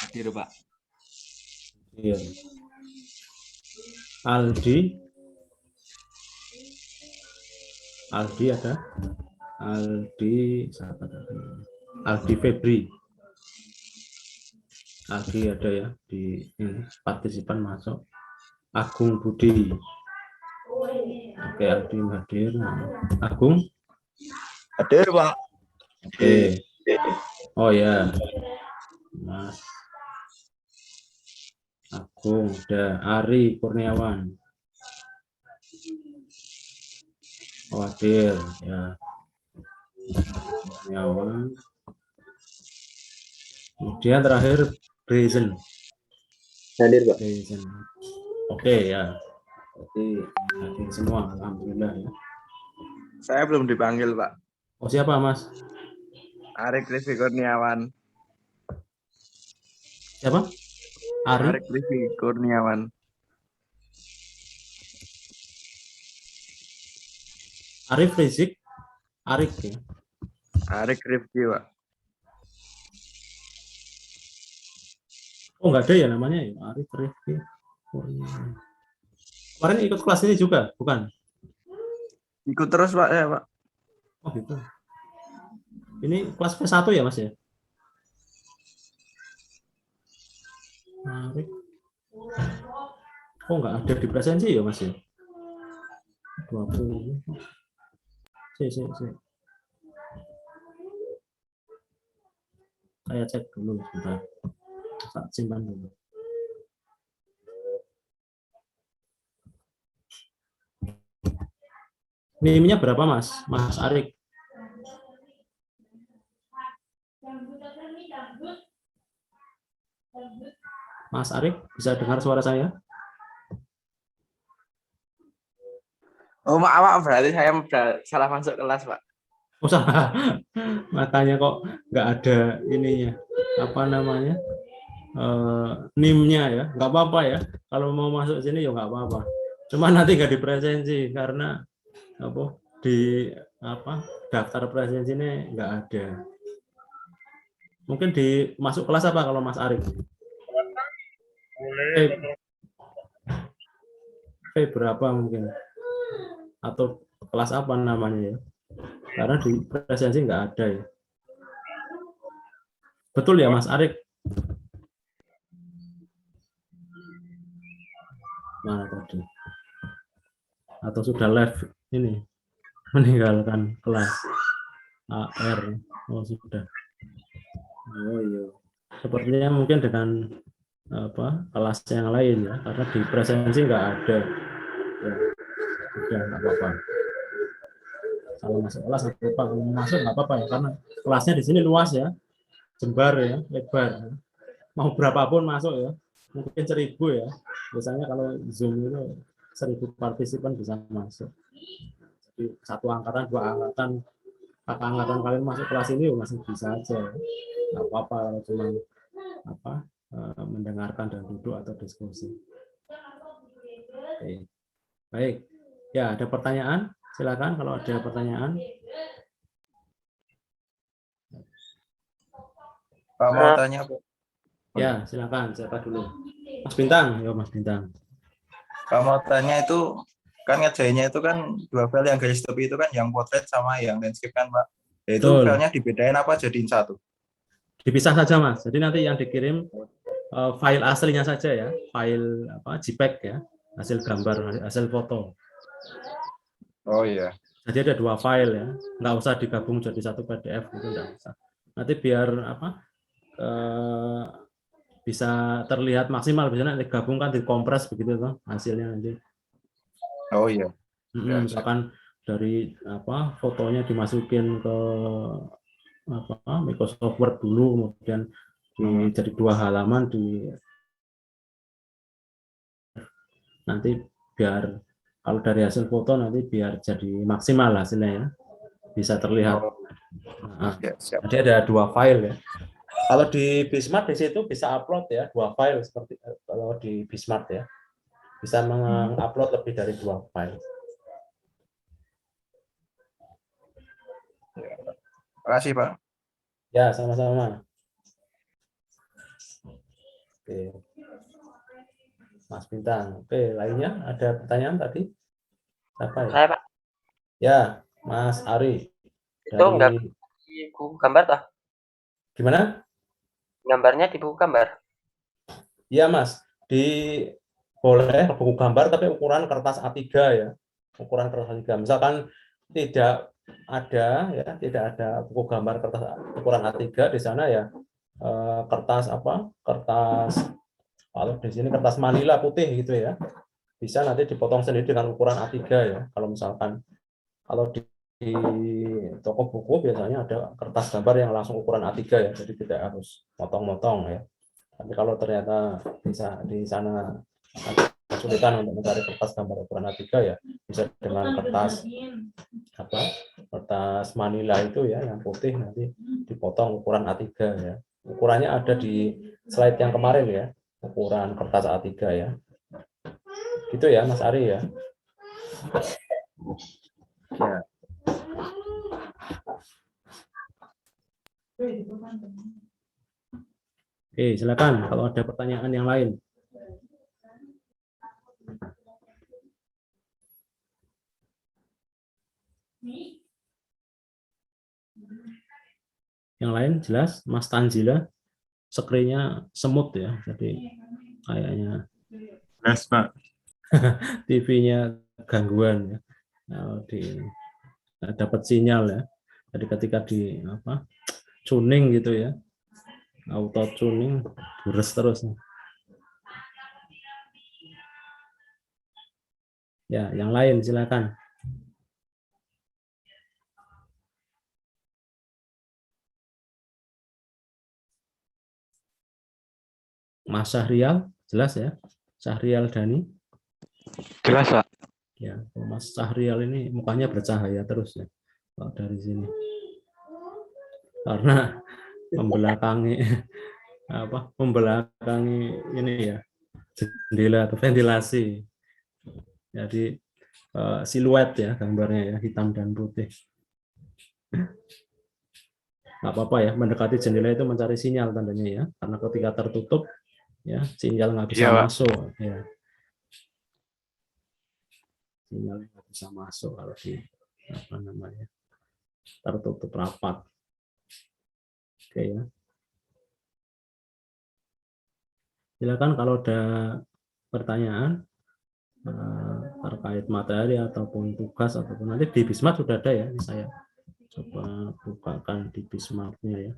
Hadir, Pak. Hadir. Aldi ada? Aldi siapa tadi? Aldi Febri. Aldi ada ya di ini, partisipan masuk. Agung Budi. Oke, Aldi hadir. Agung Hadir, Pak. Oke. Oh ya, Mas Agung, ada Ari Kurniawan. Oh, hadir ya. Kurniawan. Kemudian terakhir Brazen. Hadir, Pak. Brazen. Oke ya. Oke, hadir semua. Alhamdulillah ya. Saya belum dipanggil, Pak. Oh, siapa Mas? Arik Livi Kurniawan. Siapa? Arik Livi Kurniawan. Arif Rizik. Arik ya. Arik Rifki, Pak. Oh, nggak ada ya namanya ya. Arif Rifki. Kemarin ikut kelas ini juga, bukan? Ikut terus, Pak, ya, Pak. Oh gitu. Ini kelas P1 ya Mas ya? Arif. Oh, nggak ada di presensi ya Mas ya? 20. Si. Saya cek dulu sebentar. Tak simpan dulu. NIM-nya berapa Mas? Mas Arik? Mas Arik, bisa dengar suara saya? Oh, maaf, berarti saya salah masuk kelas, Pak. Oh, salah. Makanya kok nggak ada ininya. Apa namanya? NIM-nya ya. Nggak apa-apa ya. Kalau mau masuk sini ya nggak apa-apa. Cuma nanti nggak dipresensi karena apa di apa daftar presensi ini nggak ada. Mungkin di masuk kelas apa kalau Mas Arik? Berapa mungkin? Atau kelas apa namanya ya? Karena di presensi nggak ada ya. Betul ya Mas Arik? Mana tadi? Atau sudah live ini meninggalkan kelas AR? Oh sudah. Oh iya. Sepertinya mungkin dengan apa kelas yang lain ya, karena di presensi nggak ada. Ya, sudah nggak apa-apa. Kalau masuk kelas nggak apa-apa, kalau masuk nggak apa-apa ya, karena kelasnya di sini luas ya, jembar ya, lebar. Mau berapapun masuk ya, mungkin 1000 ya. Biasanya kalau Zoom itu 1000 partisipan bisa masuk. Jadi satu angkatan, dua angkatan, kakak angkatan kalian masuk kelas ini masih bisa aja. Nggak apa-apa kalau cuma apa mendengarkan dan duduk atau diskusi. Oke. Baik. Ya, ada pertanyaan? Silakan kalau ada pertanyaan. Pak mau tanya Pak. Ya, silakan. Siapa dulu? Mas Bintang. Ya, Mas Bintang. Pak mau tanya itu kan ngerjainnya itu kan 2 file yang garis tepi itu kan yang potret sama yang landscape kan Pak. Ya itu Betul. filenya dibedain apa jadiin satu? Dipisah saja, Mas. Jadi nanti yang dikirim file aslinya saja ya, file apa JPEG ya, hasil gambar, hasil foto. Oh iya. Jadi ada 2 file ya, nggak usah digabung jadi satu PDF gitu, nggak usah. Nanti biar apa bisa terlihat maksimal, biasanya nanti gabungkan dikompres begitu tuh hasilnya nanti. Oh iya. Ya, Misalkan dari apa fotonya dimasukin ke apa Microsoft Word dulu, kemudian jadi 2 halaman di nanti biar kalau dari hasil foto nanti biar jadi maksimal hasilnya ya, bisa terlihat. Nah, ya, siap. jadi ada 2 file ya. Kalau di Bismart di situ bisa upload ya 2 file seperti kalau di Bismart ya, bisa mengupload lebih dari 2 file. Terima kasih Pak. Ya, sama-sama. Oke. Mas Bintang. Oke, lainnya ada pertanyaan tadi? Siapa ya? Saya Pak, Ya, Mas Ari. itu nggak Dari di buku gambar toh? gimana? Gambarnya di buku gambar. Iya, Mas. Boleh buku gambar tapi ukuran kertas A3 ya. Ukuran kertas A3. Misalkan tidak ada buku gambar kertas ukuran A3 di sana ya, kertas apa? Kalau di sini kertas manila putih gitu ya. Bisa nanti dipotong sendiri dengan ukuran A3 ya. Kalau di toko buku biasanya ada kertas gambar yang langsung ukuran A3 ya. Jadi tidak harus motong-motong ya. Tapi kalau ternyata bisa di sana ada kesulitan untuk mencari kertas gambar ukuran A3 ya, bisa dengan kertas manila itu ya yang putih, nanti dipotong ukuran A3 ya. Ukurannya ada di slide yang kemarin ya, ukuran kertas A3 ya. Gitu ya Mas Ari ya. Ya. Oke, silakan kalau ada pertanyaan yang lain. Yang lain jelas, Mas Tanzila, screen-nya semut ya, jadi kayaknya Yes, Pak. TV-nya gangguan ya, dapat sinyal ya. Jadi ketika di apa tuning gitu ya, auto tuning bures terus. Ya, yang lain silakan. Mas Syahrial, jelas ya? Syahrial Dhani. Jelas, Pak. Ya, Mas Syahrial ini mukanya bercahaya terus ya. Kalau dari sini. Karena membelakangi ini ya, jendela atau ventilasi. Jadi siluet ya gambarnya ya, hitam dan putih. Nggak apa-apa ya, mendekati jendela itu mencari sinyal tandanya ya, karena ketika tertutup ya sinyal nggak bisa masuk ya. Sinyal nggak bisa masuk kalau di apa namanya tertutup rapat. Oke ya. Silakan kalau ada pertanyaan terkait materi ataupun tugas ataupun nanti di Bismart sudah ada ya. Ini saya coba bukakan di Bismart-nya ya.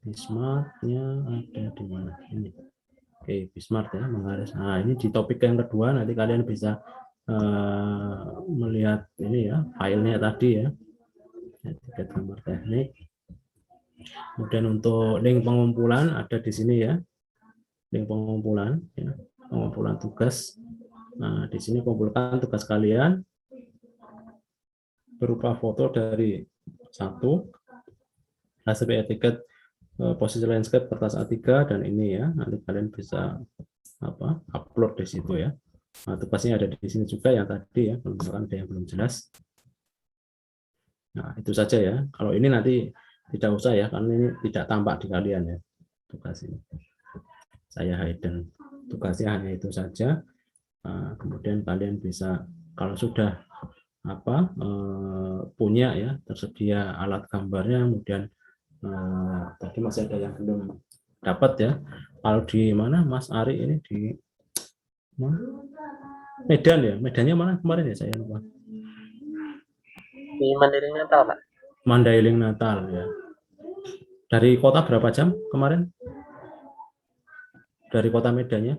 Bismart-nya ada di mana ini? Oke, Bismart ya, menggaris. Nah, ini di topik yang kedua nanti kalian bisa melihat ini ya, filenya tadi ya. Tiket gambar teknik. Kemudian untuk link pengumpulan ada di sini ya. Link pengumpulan ya, pengumpulan tugas. Nah, di sini kumpulkan tugas kalian berupa foto dari satu hasil tiket posisi landscape kertas A3 dan ini ya, nanti kalian bisa upload di situ ya. Nah, tugasnya ada di sini juga yang tadi ya, kalau misalkan ada yang belum jelas. Nah, itu saja ya. Kalau ini nanti tidak usah ya, karena ini tidak tampak di kalian ya tugas ini. Saya hidden. Tugasnya hanya itu saja. Nah, kemudian kalian bisa kalau sudah punya ya tersedia alat gambarnya, kemudian tadi masih ada yang belum dapat ya. Kalau di mana Mas Ari ini di Medan ya? Medannya mana kemarin ya, saya lupa. Di Mandailing Natal, Pak. Mandailing Natal ya. Dari kota berapa jam kemarin? Dari kota Medannya?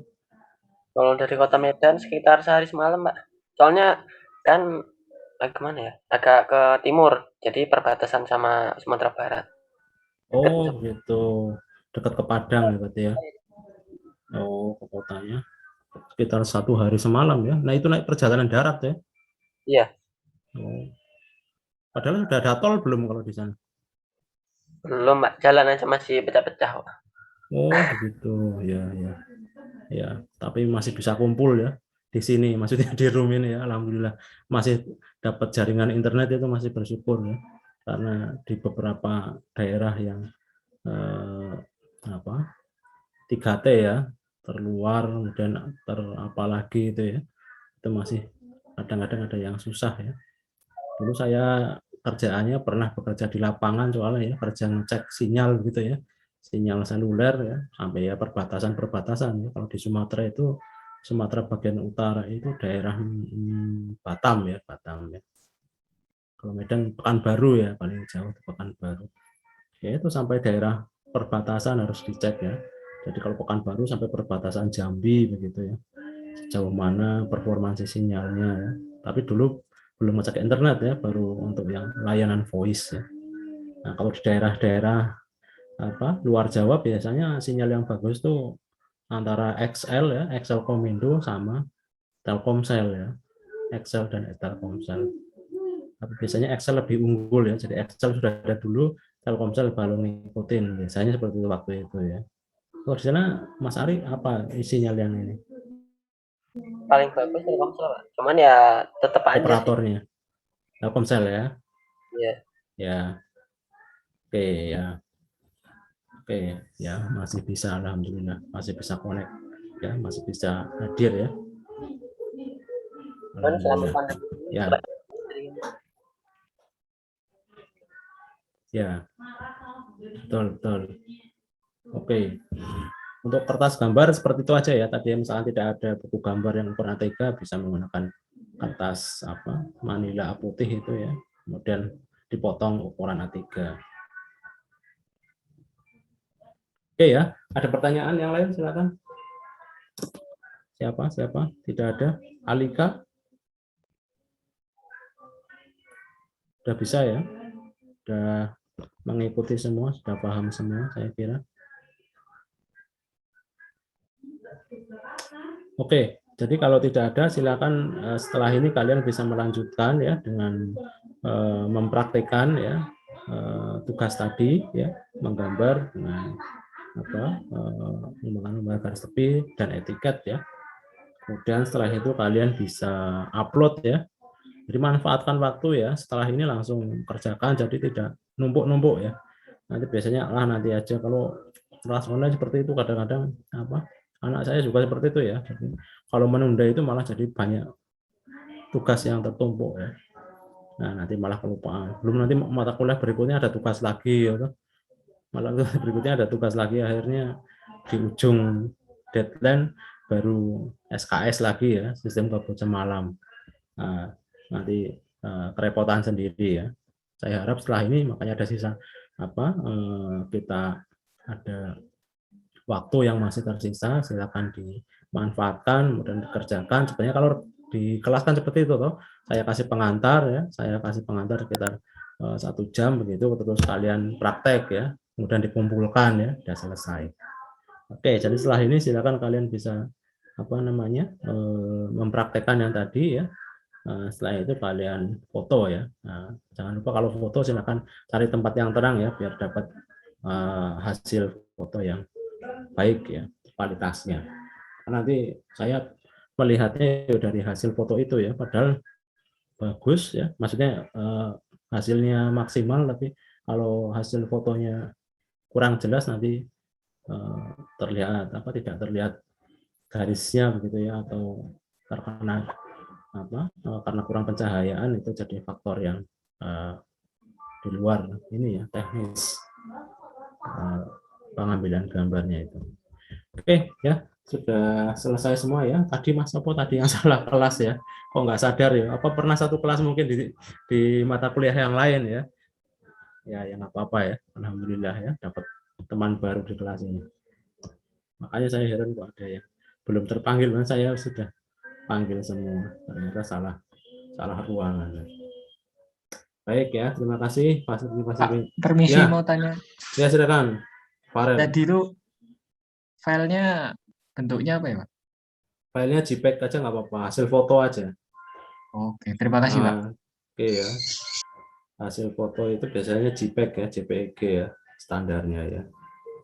Kalau dari kota Medan sekitar sehari semalam, Pak. Soalnya kan kemana ya? Agak ke timur, jadi perbatasan sama Sumatera Barat. Oh gitu, dekat ke Padang ya berarti ya. Oh, ke kotanya sekitar 1 hari semalam ya. Nah itu naik perjalanan darat ya. Iya, Oh. Padahal sudah ada tol belum kalau di sana? belum, Pak. Jalan aja masih pecah-pecah, Pak. Oh begitu ya ya ya. Tapi masih bisa kumpul ya di sini. Maksudnya di room ini ya. Alhamdulillah masih dapat jaringan internet, itu masih bersyukur ya. Karena di beberapa daerah yang eh, 3T ya terluar, kemudian apalagi itu ya, itu masih kadang-kadang ada yang susah ya. Dulu saya kerjaannya pernah bekerja di lapangan soalnya ya, kerja ngecek sinyal gitu ya, sinyal seluler ya, sampai ya perbatasan ya. Kalau di Sumatera itu, Sumatera bagian utara itu daerah Batam ya, Batam ya. Kalau Medan Pekanbaru ya, paling jauh di Pekanbaru. Ya itu sampai daerah perbatasan harus dicek ya. Jadi kalau Pekanbaru sampai perbatasan Jambi begitu ya, sejauh mana performansi sinyalnya ya. Tapi dulu belum ngecek internet ya, baru untuk yang layanan voice ya. Nah kalau di daerah-daerah luar Jawa biasanya sinyal yang bagus tuh antara XL ya, XL Komindo sama Telkomsel ya, XL dan Telkomsel. Tapi biasanya XL lebih unggul ya, jadi XL sudah ada dulu, Telkomsel baru ngikutin, biasanya seperti itu waktu itu ya. Kalau di sana Mas Ari apa sinyal yang ini Paling bagus Telkomsel, Pak. Cuman ya tetap aja sih. operatornya? Telkomsel ya. Iya. Ya, oke ya. Oke ya, masih bisa, alhamdulillah masih bisa connect ya, masih bisa hadir ya. Cuman selama Alhamdulillah. pandemi ini Ya, Pak, ya, betul, betul. Oke. Untuk kertas gambar seperti itu aja ya. Tadi misalnya tidak ada buku gambar yang ukuran A3, bisa menggunakan kertas Manila putih itu ya. Kemudian dipotong ukuran A3. Oke ya, ada pertanyaan yang lain silakan. Siapa? Siapa? Tidak ada. Alika? Sudah bisa ya? Sudah mengikuti semua, sudah paham semua saya kira. Oke, jadi kalau tidak ada silakan setelah ini kalian bisa melanjutkan ya dengan mempraktekkan ya tugas tadi ya, menggambar dengan menggunakan garis tepi dan etiket ya. Kemudian setelah itu kalian bisa upload ya. Jadi manfaatkan waktu ya, setelah ini langsung kerjakan, jadi tidak numpuk-numpuk ya. Nanti biasanya nanti aja, kalau kelas online seperti itu kadang-kadang anak saya juga seperti itu ya. Jadi, kalau menunda itu malah jadi banyak tugas yang tertumpuk ya. Nah nanti malah kelupaan. Belum nanti mata kuliah berikutnya ada tugas lagi ya. Malah berikutnya ada tugas lagi, akhirnya di ujung deadline baru SKS lagi ya, sistem kebaca malam. Nah, nanti kerepotan sendiri ya. Saya harap setelah ini makanya ada sisa kita ada waktu yang masih tersisa, silakan dimanfaatkan kemudian dikerjakan. Sebenarnya kalau di kelas kan seperti itu toh, saya kasih pengantar ya, saya kasih pengantar sekitar 1 jam begitu, terus kalian praktek ya, kemudian dikumpulkan ya, sudah selesai. Oke, jadi setelah ini silakan kalian bisa mempraktekkan yang tadi ya. Setelah itu kalian foto ya. Nah, jangan lupa kalau foto silakan cari tempat yang terang ya, biar dapat hasil foto yang baik ya, kualitasnya. Nanti saya melihatnya dari hasil foto itu ya, padahal bagus ya, maksudnya hasilnya maksimal, tapi kalau hasil fotonya kurang jelas nanti terlihat tidak terlihat garisnya begitu ya, atau terkena karena kurang pencahayaan, itu jadi faktor yang di luar ini ya, teknis pengambilan gambarnya itu. Oke ya, sudah selesai semua ya. Tadi Mas Sopo tadi yang salah kelas ya, kok nggak sadar ya, apa pernah satu kelas mungkin di mata kuliah yang lain ya. Ya yang apa-apa ya, alhamdulillah ya dapat teman baru di kelas ini. Makanya saya heran kok ada yang belum terpanggil, saya sudah panggil semua, ternyata salah ruangan. Baik ya, terima kasih Pak Permisi ya. mau tanya. Ya silakan. Farel. Tadi itu filenya bentuknya apa ya, Pak? Filenya JPEG aja nggak apa-apa, hasil foto aja. Oke, terima kasih, Pak. Oke ya. Hasil foto itu biasanya JPEG ya, JPEG ya, standarnya ya.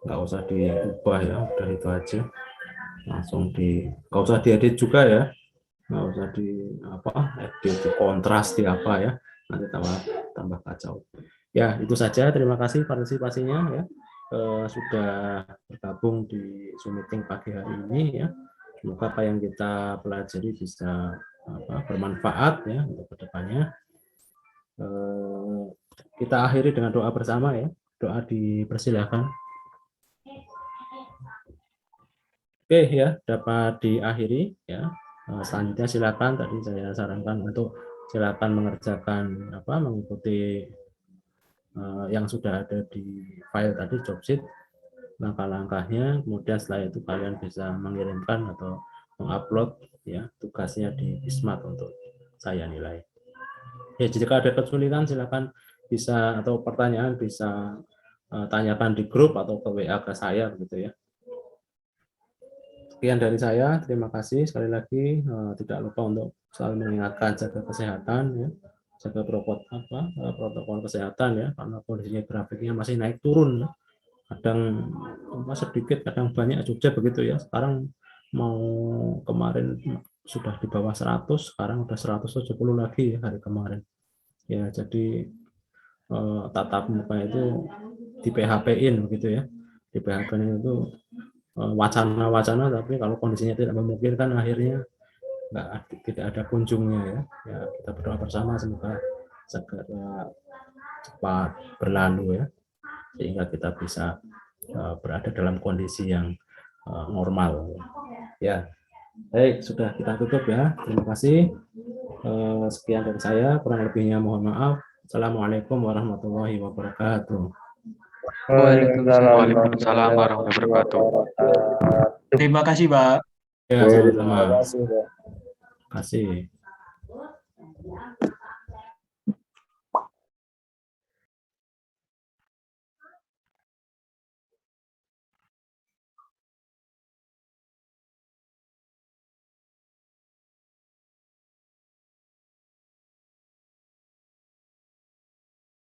Nggak usah diubah ya, udah itu aja. Langsung nggak usah diedit juga ya. Nggak usah edit, di kontras, di apa ya. Nanti tambah kacau. Ya, itu saja. Terima kasih partisipasinya ya. Sudah bergabung di Zoom meeting pagi hari ini ya. Semoga apa yang kita pelajari bisa bermanfaat ya untuk kedepannya. Kita akhiri dengan doa bersama ya. Doa dipersilakan. Oke ya, dapat diakhiri ya. Selanjutnya silakan, tadi saya sarankan untuk silakan mengerjakan mengikuti yang sudah ada di file tadi, job sheet, langkah-langkahnya. Kemudian setelah itu kalian bisa mengirimkan atau mengupload ya tugasnya di Bismart untuk saya nilai. Ya, jika ada kesulitan silakan bisa, atau pertanyaan bisa tanyakan di grup atau ke WA ke saya begitu ya. Sekian dari saya, terima kasih sekali lagi. Tidak lupa untuk selalu mengingatkan jaga kesehatan ya, jaga protokol kesehatan ya, karena kondisinya grafiknya masih naik turun ya. Kadang sedikit, kadang banyak, Jogja begitu ya. Sekarang mau kemarin sudah di bawah 100, sekarang udah 170 lagi ya hari kemarin. Ya, jadi tatap muka itu di PHP-in begitu ya. Di PHP-in itu wacana-wacana, tapi kalau kondisinya tidak memungkinkan akhirnya tidak ada kunjungnya ya. Ya, kita berdoa bersama semoga segera cepat berlalu ya, sehingga kita bisa berada dalam kondisi yang normal ya. Baik, sudah kita tutup ya. Terima kasih. Sekian dari saya, kurang lebihnya mohon maaf. Assalamualaikum warahmatullahi wabarakatuh. Waalaikumsalam warahmatullahi wabarakatuh. Terima kasih, Pak. Ya, sama-sama. Terima kasih.